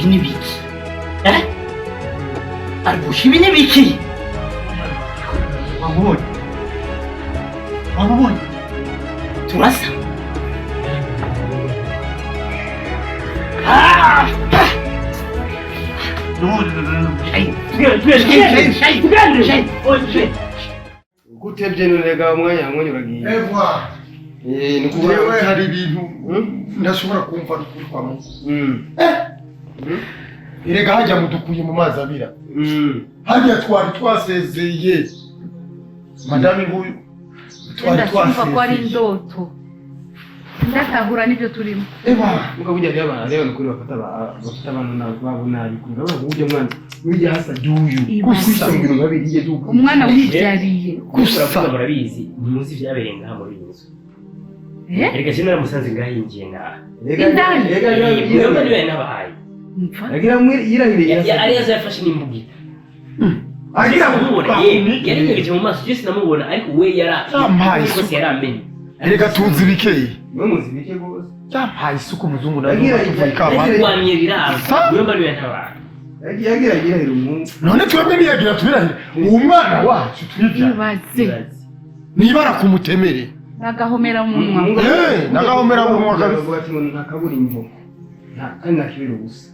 ibi ni biki Arbusha ibi ni biki wabonye turasa Gutebye nurega mwanya uragiye. Nikuwewe hari ibintu ndashobora kumva n'ukuri kwa Mungu. Erega hajya mudukuye mu mazi abira. Hajya twari twasezeye. Madame nguyu twari twasezeye. Ko ari indoto. Ndatahura nibyo turimo. Muka bujya rero n'ukuri bafata abantu nabo nabi kuri baba uje mwana. Ihasa duyu. Gusa ibintu babiriye duko. Umwana wibyariye. Gusa barabizi muzi byabereye ngaha muri inzu. Erega sinara musanze ngahingiye ngaha. Indani. Mwebwe niwe nabahaye. Agira mwiri yirahiriye. Ari yazafashe n'imbugi. Agira mubona yari ngeje mu maso je sinamubona ariko we yara. Ko yaramenye. Erega tuzi bikeye. Muzi bike gose. Yampaye isuku muzungu navuye kama. Kwamye biraba. Mwemba niwe nabahaye. Yagira yirahira umuntu. None twebwe niyagira tubirahira. Umwana wacu twibya. Nibara kumutemere. Nagahomera munwa. Nagahomera munwa kavuga ati nakabura imvo. Kandi nakibira ubusa.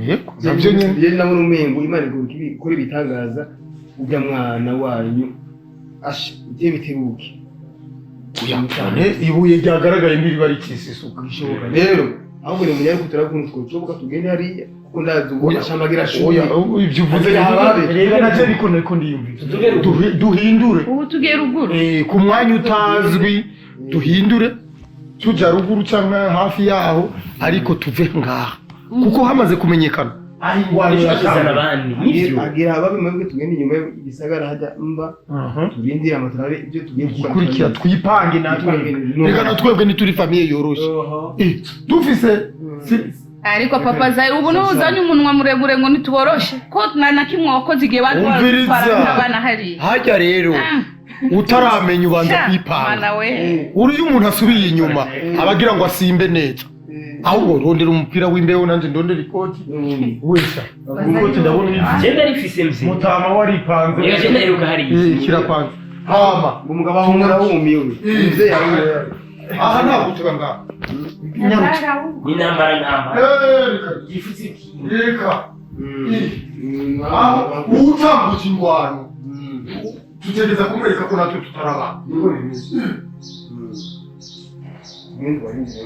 Yego. Nabyo nyine. Yari nabona umengo Imana ikora ibitangaza ujya mwana wanyu uje bitebuke. Uyamfane ibuye ryagaragaye mbiri bari kisisuka. Bishoboka rero ahubwo ni munyari kutarakunze twocoboka tugende hariya kuko ndazi ubwo ashamagira oya ibyo uvuze yababe rega naje ariko ndiyumvira duhindure ubu tugiye ruguru ku mwanya utazwi duhindure tuja ruguru cyangwa hafi yaho ariko tuve ngaha kuko hamaze kumenyekana ari ngwano yazana abandi nivyo agira ababe mwebwe tugende inyuma y'igisagara hajya mba tubindira amatarare ibyo tugiye gukurikira twipange natwe rega natwebwe ni turi famille yoroshe dufise ariko papa zayi ubu n'uzanye umunwa murebure ngo nituboroshe ko na kimwe wakoze igihe batwara abana hari hajya rero utaramenya ubanza kwipanga uri umuntu asubiye inyuma abagira ngo asimbe neza ahubwo rondera umupira w'imbeho nanje ndondera ikoti wesha ikoti ndabona ni genda rifise mzi mutama waripanze rega genda iruka hari kirapanze hama umugabo ahumura wumiwe mze yawe aha ntabwo tuganga ni namba gifite reka utambuka ingwano tutegeza kumwereka ko natwe tutaraba niko bimeze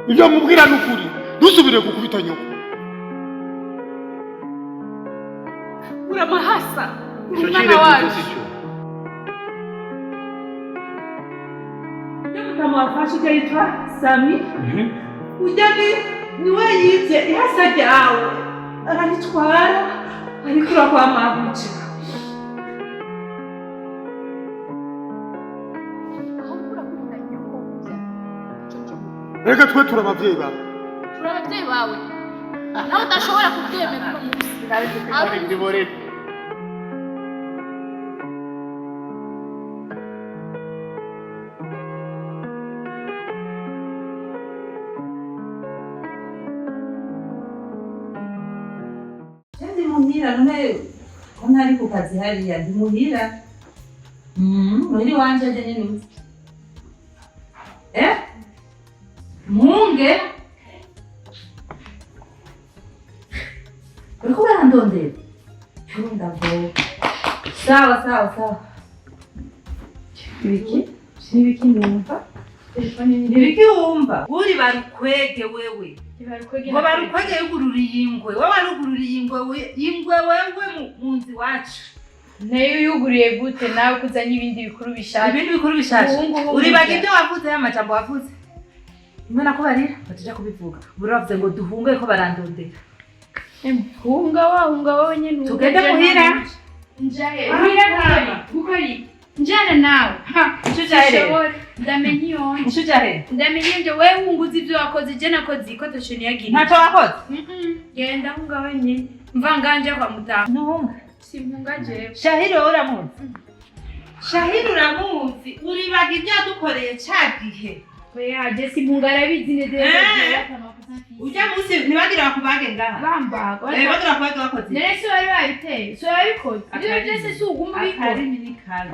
ibyo mubwira n'ukuri dusubire gukubita nyoko uramahasa umwana wacu mtamu wafashe kaitwa Sami ujani niwe yibye ihasa ryawe aranitwara arikura kwa mabuja reka twe turabavyeyi bawe turabavyeyi bawe nawe udashobora kubyemera ndiborere ndi muhira none ko ntari ku kazi hariya ndi muhira muri wanje je nyene munge uriko urandondera ndavo sawa ibiki numva Ibiki wumva uri barukwege wewe ngo barukwege yugururiye ingwe wowe warugururiye ingwe wewe munzi wacu nayo yuguriye gute nawe kuzanye ibindi bikuru bishaje uri baga ibyo wavuze y'amajambo wavuze imana ko barira batuja kubivuga buravuze ngo duhunge ko barandondera hunga wowe nyene tugende muhira njaye gukori njana nawe ndamenye yonje nshujahe ndamenye nje wewe unguzi ibyo wakoze je nakoze iko toshoni yagira ntacyo wakoze genda hunga wenyine mvanganje kwa mutaha nuhunga simpunga jewe Shahiri wowe uramuzi Shahiri uramuzi uri baga ibyo yadukoreye cagihe oya je simpunga arabizi neze ujya munsi ntibagira bakubage ngaha bambaga bagira kubage wakoze nere so bari babiteye so babikoze ibyo byose si uguma ubikora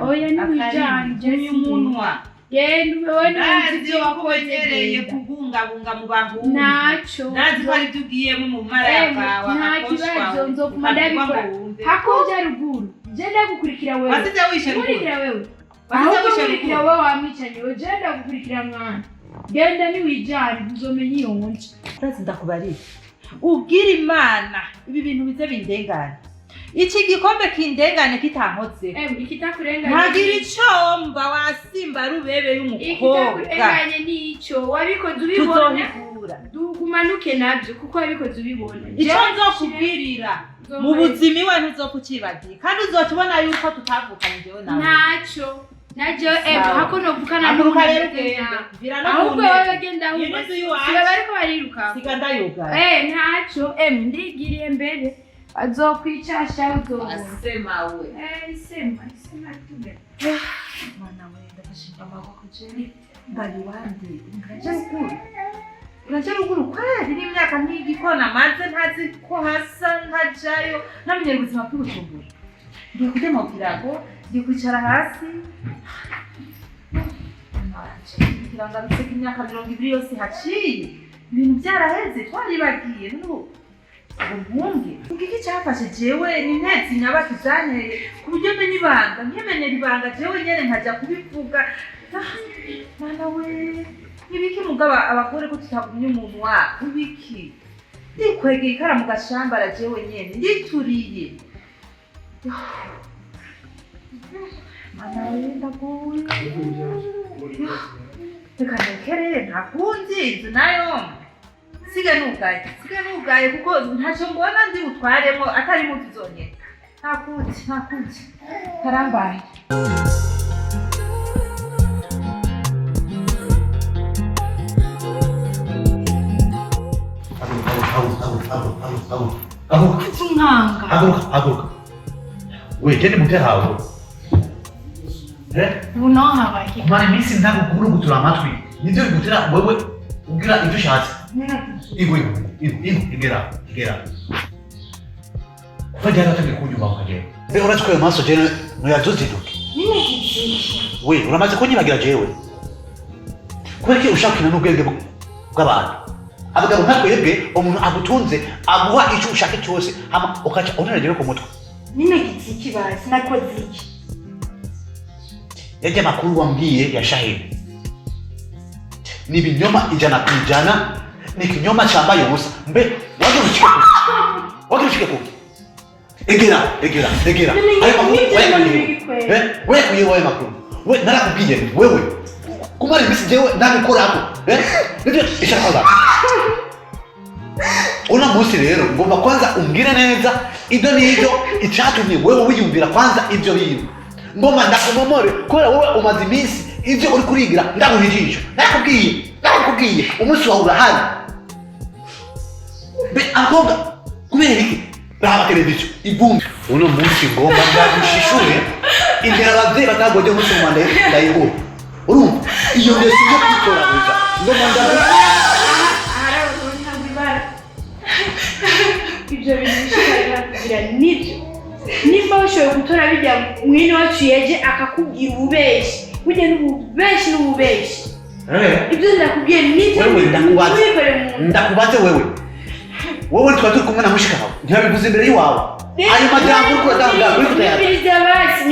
oya ni wijanje umunwa yenda wewe n'ibyo wakogereye kubungabunga mu bahungu naco nazi ko ari tugiyemo mu mara bwawe ntakibazo nzokuma ndabikora hakonja ruguru je ndagukurikira wewe wasize wishe gukurikira wewe wasize wewe wamwicanye we je ndagukurikira mwana genda ni wijanye uzomenye iyo nkonje urazi ndakubarira ubwira imana ibi bintu bize bindengane iki gikombe kindengane kitankoze ikitakurenganye ntagira icomba wasimba rubebe y'umukobwa ikitakurenganye nico wabikoze ubibona dukumanuke nabyo kuko wabikoze ubibona icyo nzokubwirira mu buzima iwe ntuzokucibagira kandi uzotubona yuko tutavukanye jewe nawe naco najo hako novukana n'uruka rero ugenda ahubwo wowe genda ahubwo siba bariko bariruka siga ndayuga ntaco ndigiriye mbere azokwicasha uzobona asema we isema tuge mwana we ndashimba amaboko jeri mbali wandi uraje ruguru kwari n'imyaka n'igikona maze ntazi ko hasa ntajayo namenye ubuzima bw'ubucumbura ngiye kujya mu kirago ngiye kwicara hasi kiranga biseka imyaka 20 yose haciye ibintu byaraheze twaribagiye n'ubu ubunge ngiki cyafashe jewe ni ntezi nyabaki zanteye ku buryo menya ibanga nkemenyera ibanga jewe nyene nkaja kubivuga mana we ibiki mugaba abagore ko tutagumye umuntu wa ibiki ndikwegeye ikara mu gashambara jewe nyene ndituriye mana we ndaguye reka ndekerere ntakundi inzu nayo siga nugaye kuko ntacyo mbona ndi butwaremo atari mu tuzonyene ntakundi karambaye haguruka wegene muterawe buno habaye kumara iminsi ndagukurugutura amatwi nibyo bigutera wewe ubwira ibyo ushatse igera kuva jana atangiye kunyuma ukagera mbe uratwaye amaso jene nuyazuze intoki we uramaze kunyibagira jewe kubera iki ushaka kina n'ubwenge bw'abantu abagabo nka twebwe umuntu agutunze aguha icyo ushaka cyose hama ukaca unaragera ku mutwe nine gitsiki basi nakoze iki yaje makuru wambwiye ya Shahiri ni binyoma ijana ku ijana ni kinyoma cyambaye ubusa mbe wagirushike ko egera ayo makuru wewe makuru we narakubwiye wewe kumara ibisi jewe ndabikora ako nibyo ishaka una munsi rero ngomba kwanza umbwire neza ibyo nibyo icyatumye wewe wiyumvira kwanza ibyo bintu ngomba ndakumomore kubera wowe umaze iminsi ibyo uri kurigira ndaguhijisha nakubwiye umunsi wawe urahari be akoga kubera iki raba televiziyo ivumbi uno munsi ngomba ndagushishure imbere abavyeyi batagoje umunsi mu Rwanda ndayihura urumva iyo ndetse yo kwitoragura ngomba ibyo bintu bishobora kugira nibyo nimba ushoboye gutora bijya mwene wacu yaje akakubwira ububeshi burya n'ububeshi ibyo ndakubwiye nibyo ndakubaze wewe twari turi kumwe na mushika wawe ntiyabivuze imbere y'iwawe ayo majambo uriko uratanga uri kutayata nyumviriza basi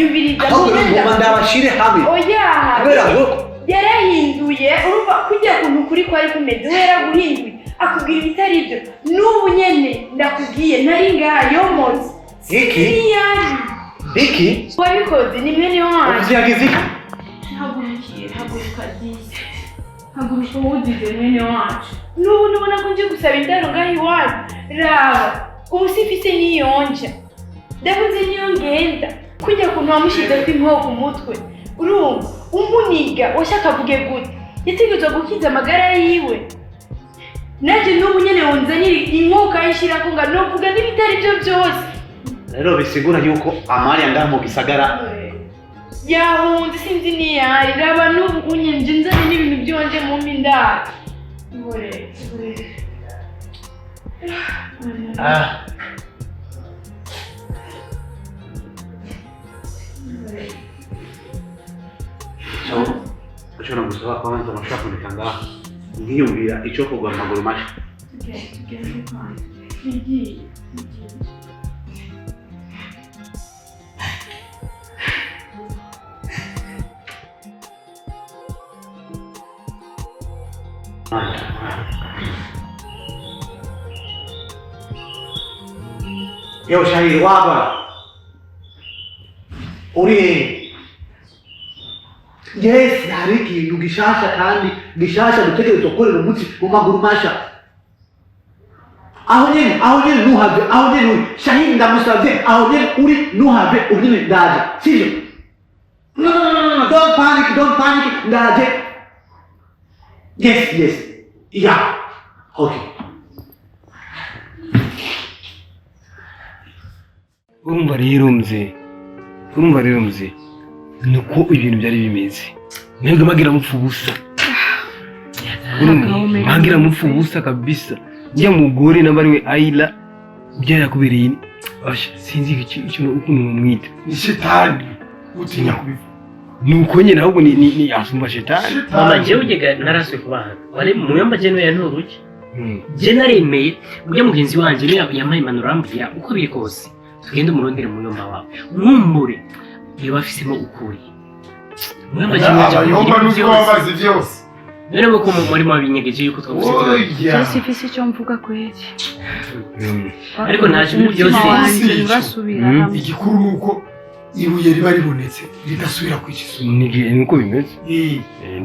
ahubwo ngomba ndabashire hamwe oya kubera ngo yarahinduye urumva kujya kuntu kuri kwari kumeze we yaraguhinduye akubwira ibitari ibyo n'ubu nyene ndakubwiye nari ngaha yomoze iki wabikoze ni mwene wanjye uziyagize iki haguruka disi haguruka wudize mwene wacu n'ubu nubona ko nje gusaba indaro ngaho iwanyu raba ubu sifise niyonja ndabuze niyo ngenda kujya kuntu wamushize kw'inkoho ku mutwe urumva umuniga washaka avuge gute yategetswe gukiza amagara yiwe naje n'ubu nyene wunzanira inkoka yishirako nga novuga n'ibitari byo byose rero bisigura yuko amari anga mu gisagara yahunze sinzi niyari raba n'ubu unyenje nzanye n'ibintu byonje mu mindaro ushobora gusaba ko abanza amashaka kuboneka ngaha nkiyumvira icyo kugwa amaguru mashya Yo shahiri wapa uri yes hari ikintu gishasha kandi gishasha dutegerezwa gukorera umunsi mu maguru masha aho nyene nuhave aho nyene shahiri ndamusavye aho nyene uri nuhave unyine ndaje sivyo no don't panic ndaje yes yeah okay urumva rero mze nuko ibintu byari bimeze mwebwe magira mupfu busa magira mupfu busa kabisa njya mugore nabariwe Ayla byari yakubereye basha sinzi ikintu ukuntu mwita ni shetani utinya kubivuga nuko nyene ahubwo ni asumba shetani mama jewe ugega naraswe kubana wale muyamba jeno ya nturuke je naremeye ujya mugenzi wanje ni yamaye manurambya uko biri kose tugende umurondere muyomba wawe mwumbure iyo bafisemo ukuri muyomba nuko wabazi byose none bako muri mabinyegeje yuko twabusitira sifise icyo mvuga kweli ariko ntaje mu byose urasubira igikuru nuko ibuye riba ribonetse ridasubira kwikiza niko bimeze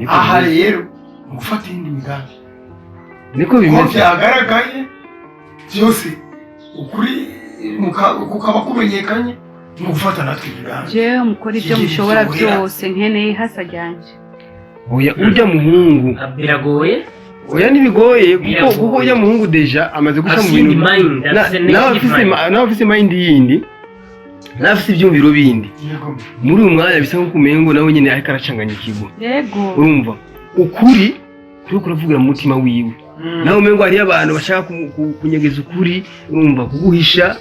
aha rero gufata indi migambi niko bimeze ko byagaragaye byose ukuri kukaba kumenyekanye mu gufata natwe imigambi jewe mukora ibyo mushobora byose nkeneye Ihasa ryanje oya urya muhungu biragoye oya nibigoye kuko urya muhungu deja amaze gusha mu bintu n'abafise mind yindi n'abafise ibyumviro bindi muri uyu mwanya bisa nko kumengo nawe nyine ariko aracanganya ikigo yego urumva ukuri kuravugira mu mutima wiwe nawe umengo hari abantu bashaka kunyegeza ukuri urumva kuguhisha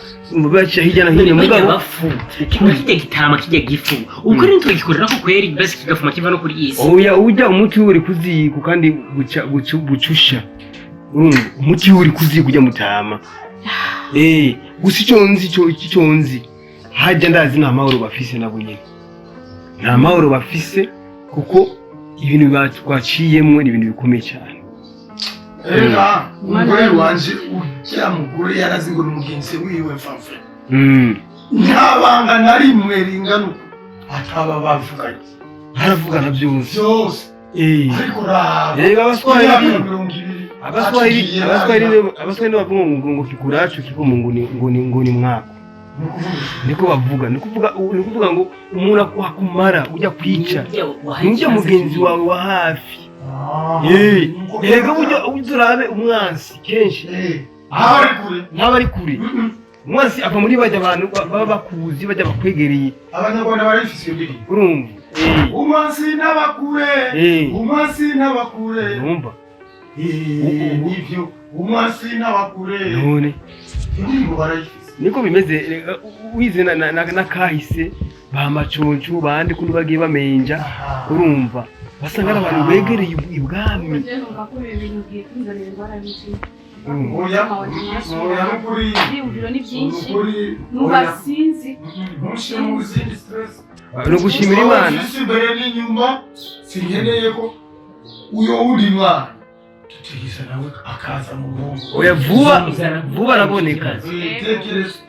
bacha hirya na hino mugabo bafu kigite gitama kijya gifu ukuri nto gikorera ko kweri basi kigafuma kiva no kuri isi oya ujya umuti uri kuziku kandi bucusha urumva umuti uri kuziku ujya mutama gusa icyo nzi hajya ndazi nta mahoro bafise nabo nyine nta mahoro bafise kuko ibintu batwaciyemo ni ibintu bikomeye cyane umugore wanje ujya mugore yarazi ngo n'umugenzi wiwe mfamfe nta banga na rimwe ringana uko ataba bavuganye haravugana byose ariko abaswahili bavuga ngo kikuracu kiko mu nguni mwako niko bavuga ni kuvuga ngo umuntu akumara ujya kwica ujya mugenzi wawe wa hafi ega ujurabe umwansi kenshi ntabari kure umwansi ava muri bajya abantu baba bakuzi bajya bakwegereye abanyarwanda barifise iyo ndirimbo urumva umwansi n'abakure urumva nivyo umwansi n'abakure none indirimbo barayifise niko bimeze wize na kahise bamaconcu bandi kundi bagiye bamenja urumva basanga abantu begereye ibwami oya nukuri ibiro ni byinshi nubasinzi ntushire mu zindi stress no gushimira Imana imbere n'inyuma sinkeneye ko uyo uri mwana tutigisa nawe akaza mu mugongo oya vuba araboneka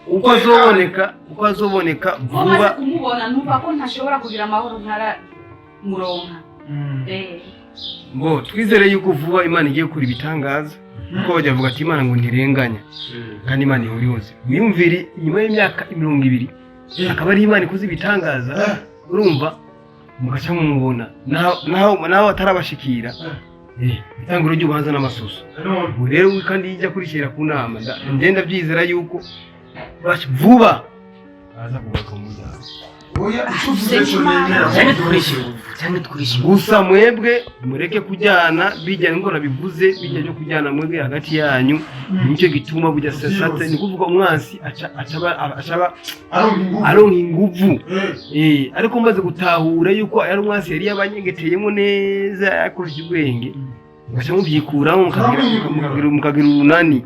uko azoboneka vuba kumubona numva ko ntashobora kugira amahoro ntara muronka ngo twizere yuko vuba Imana igiye gukora ibitangaza kuko bajya bavuga ati Imana ngo ntirenganya kandi Imana ihora yose wiyumvire nyuma y'imyaka 20 akaba ari Imana ikoze ibitangaza urumva mugaca mumubona naho atarabashikira itanguro ry'ubanza n'amasuso ubu rero kandi yijya kurishira ku nama ndenda byizera yuko vuba aza kugaruka mu muryango oya ucuvuze cyo nemera cyane dukoresha gusa mwebwe mureke kujyana bijyana ngo nabivuze bijya byo kujyana mwebwe hagati yanyu nicyo gituma bujya sasate ni kuvuga umwansi acaba aronka inguvu ariko maze gutahura yuko ari umwansi yari yabanyegeteyemo neza yakoresha ubwenge gacha mubyikuramo mukagira urunani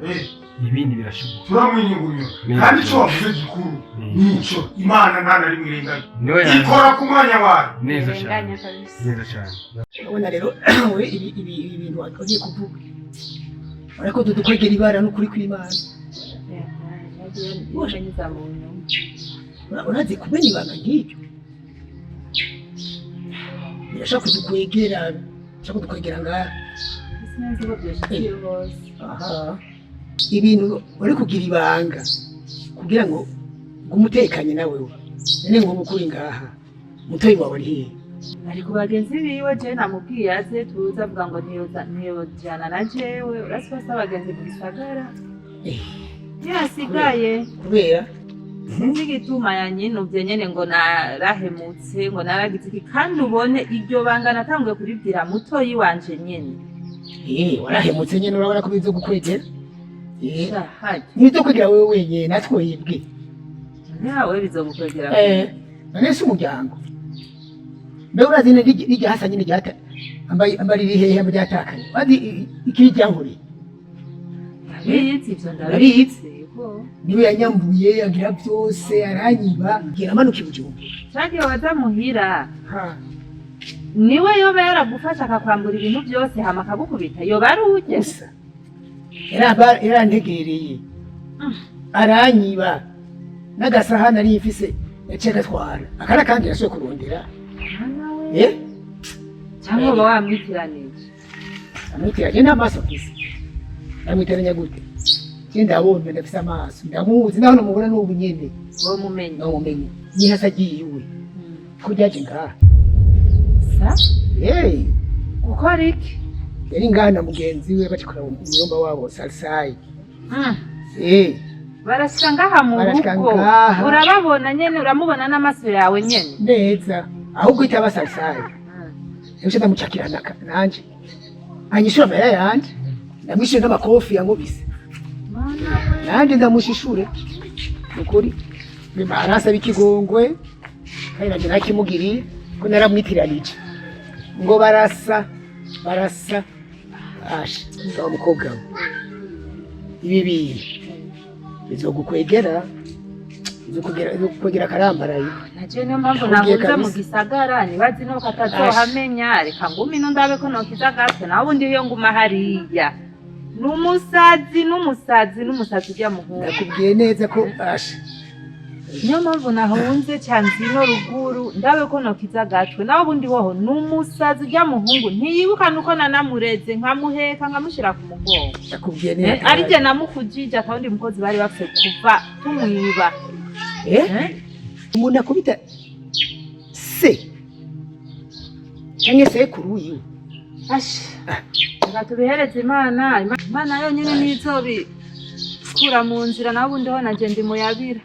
ibindi birashoboka turamwinyugunya kandi cyo wavuze gikuru nico Imana nta nari mwirenganya ikora ku mwanya wayo neza cyane ubona rero we ibi bintu wagiye kuvuga ariko dukwegera ibara n'ukuri kw'Imana urazi kumenya ibanga nk'ibyo birashaka kudukwegera ngaha ibintu uri kugira ibanga kugira ngo umutekanye nawe nene ngo mukuri ngaha mutoyi wawe ari hehe ari ku bagenzi biwe je namubwiye aze tuza avuga ngo ntiyojana na jewe urasibasa abagenzi mu gisagara yasigaye kubera sinzi igituma yanyinovye nyene ngo narahemutse ngo naragize iki kandi ubone iryo banga natanguye kuribwira mutoyi wanje nyene warahemutse nyene urabona ko bizo gukwegera nizo kugira wewe wenyene natwe yibwe nawe bizo gukwegera none si umuryango mbe urazi ne Ihasa nyine ryata ambari rihehe mu ryatakanye bazi ikiri cyahuri ndabizi niwe yanyambuye agira byose aranyiba gira manuka ibujumbu cyangwa wazamuhira niwe yoba yaragufasha akakwambura ibintu byose hama akagukubita yoba ari uje yarantegereye aranyiba n'agasahani ari ifise yaciye agatwara akara kandi yasuye kurondera cyangwa uba wamwitiranije amwitiranye n'amaso gusa amwitiranya gute ndabona ndafise amaso ndamuzi naho namubona n'ubu nyene womumenye Ihasa agiye iwe ko ryaje ngaha gukora iki yari ngaha na mugenzi we bacikora umuyomba wabo salsayi barashika ngaha mu rugo urababona nyene uramubona n'amaso yawe nyene neza ahubwo itaba salsayi yose ndamucakirana nanje anyishura amahera yanje ndamwishyura n'amakofi yankubise nanje ndamushishure ukuri arasaba ikigongwe kandi nanje nakimugiriye ko naramwitiranije ngo barasa ngaho umukobwa we ibi bintu bizogukwegera akarambaraye naje niyo mpamvu naguze mu gisagara nibazi nuko atazohamenya reka ngumi no ndabe ko nokiza gatwe naho ubundi iyo nguma hariya n'umusazi ujya muhungu nakubwiye neza ko niyo mpamvu nahunze cyane ino ruguru ndabe ko nokiza gatwe naho ubundi hoho n'umusazi ujya muhungu ntiyibuka nuko nanamureze nkamuheka nkamushira ku mugongo nakubwiye neza arije namukujije akawundi mukozi bari bafite kuva tumwiba umuntu akubita se cyangwa sekuru wiwe reka tubihereze imana yonyine nizobikura mu nzira naho ubundi ho naje ndi muyabira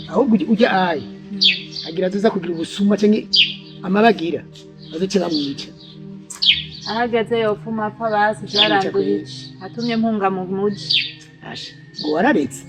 ahubwo ujya ayi agira tuza kugira ubusuma cyangwa amabagira azoce bamwica ahageze yopfuma apfa basi byarangurije atumye mpunga mu muji ngo wararetse